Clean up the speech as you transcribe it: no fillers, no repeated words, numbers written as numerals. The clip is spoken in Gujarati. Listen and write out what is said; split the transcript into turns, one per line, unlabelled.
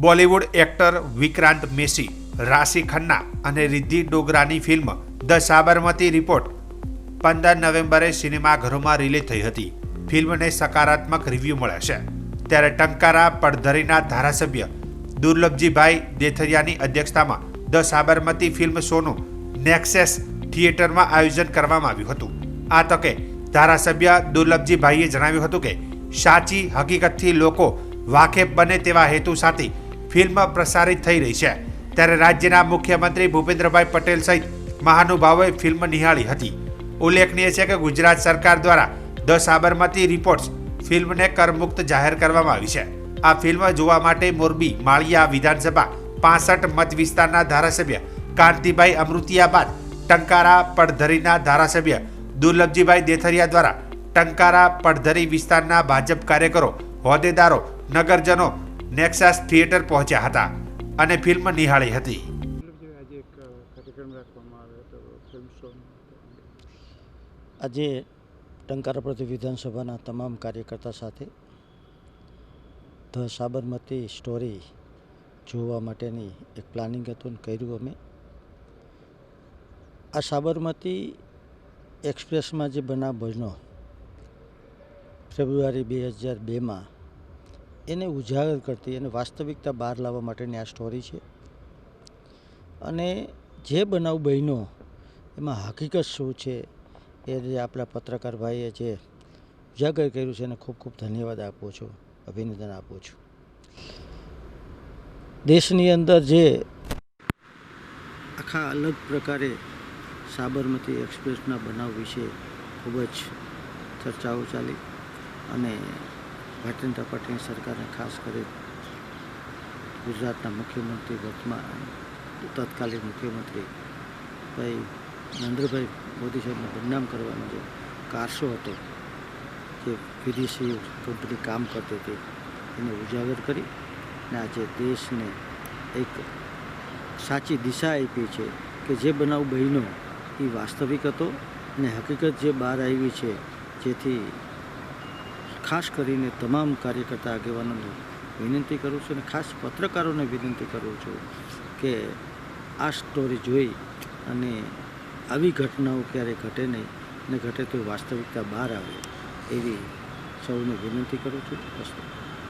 બોલિવૂડ એક્ટર વિક્રાંત મેસી, રાશિ ખન્ના અને રિદ્ધિ ડોગરાની ફિલ્મ ધ સાબરમતી રિપોર્ટ 15 નવેમ્બરે સિનેમાઘરોમાં રિલીઝ થઈ હતી. ફિલ્મને સકારાત્મક રિવ્યૂ મળ્યા છે. ત્યારે ટંકારા પડધરીના ધારાસભ્ય દુર્લભજીભાઈ દેથરિયાની અધ્યક્ષતામાં ધ સાબરમતી ફિલ્મ શોનું નેક્સેસ થિયેટરમાં આયોજન કરવામાં આવ્યું હતું. આ તકે ધારાસભ્ય દુર્લભજીભાઈએ જણાવ્યું હતું કે સાચી હકીકતથી લોકો વાકેફ બને તેવા હેતુ સાથે ફિલ્મ પ્રસારિત થઈ રહી છે. ત્યારે રાજ્યના મુખ્યમંત્રી ભૂપેન્દ્રભાઈ પટેલ સહિત મહાનુભાવોએ ફિલ્મ નિહાળી હતી. ઉલ્લેખનીય છે કે ગુજરાત સરકાર દ્વારા ધ સાબરમતી રિપોર્ટ્સ ફિલ્મને કરમુક્ત જાહેર કરવામાં આવી છે. આ ફિલ્મ જોવા માટે મોરબી માળિયા વિધાનસભા 65 મત વિસ્તારના ધારાસભ્ય કાંતિભાઈ અમૃતિયા બાદ ટંકારા પડધરીના ધારાસભ્ય દુર્લભજીભાઈ દેથરિયા દ્વારા ટંકારા પડધરી વિસ્તારના ભાજપ કાર્યકરો, હોદ્દેદારો, નગરજનો નેક્સસ થિયેટર પહોંચ્યા હતા અને ફિલ્મ નિહાળી હતી.
આજે ટંકારા પડધરી વિધાનસભાના તમામ કાર્યકર્તા સાથે ધ સાબરમતી સ્ટોરી જોવા માટેની એક પ્લાનિંગ હતું કર્યું. અમે આ સાબરમતી એક્સપ્રેસમાં જે બનાવ બન્યો ફેબ્રુઆરી 2002માં એને ઉજાગર કરતી અને વાસ્તવિકતા બહાર લાવવા માટેની આ સ્ટોરી છે. અને જે બનાવ બન્યો એમાં હકીકત શું છે એ જે આપણા પત્રકાર ભાઈએ જે ઉજાગર કર્યું છે એને ખૂબ ખૂબ ધન્યવાદ આપું છું, અભિનંદન આપું છું. દેશની અંદર જે આખા અલગ પ્રકારે સાબરમતી એક્સપ્રેસના બનાવ વિશે ખૂબ જ ચર્ચાઓ ચાલી અને ભારતીય જનતા પાર્ટીની સરકારને ખાસ કરી ગુજરાતના મુખ્યમંત્રી વર્તમાન તત્કાલીન મુખ્યમંત્રી ભાઈ નરેન્દ્રભાઈ મોદી સાહેબને બદનામ કરવાનો જે કારસો હતો, જે વિદેશી કંપની કામ કરતી હતી એને ઉજાગર કરી અને આજે દેશને એક સાચી દિશા આપી છે કે જે બનાવ બન્યો એ વાસ્તવિક હતો અને હકીકત જે બહાર આવી છે, જેથી ખાસ કરીને તમામ કાર્યકર્તા આગેવાનોને વિનંતી કરું છું અને ખાસ પત્રકારોને વિનંતી કરું છું કે આ સ્ટોરી જોઈ અને આવી ઘટનાઓ ક્યારેય ઘટે નહીં અને ઘટે તો વાસ્તવિકતા બહાર આવે એવી સૌને વિનંતી કરું છું.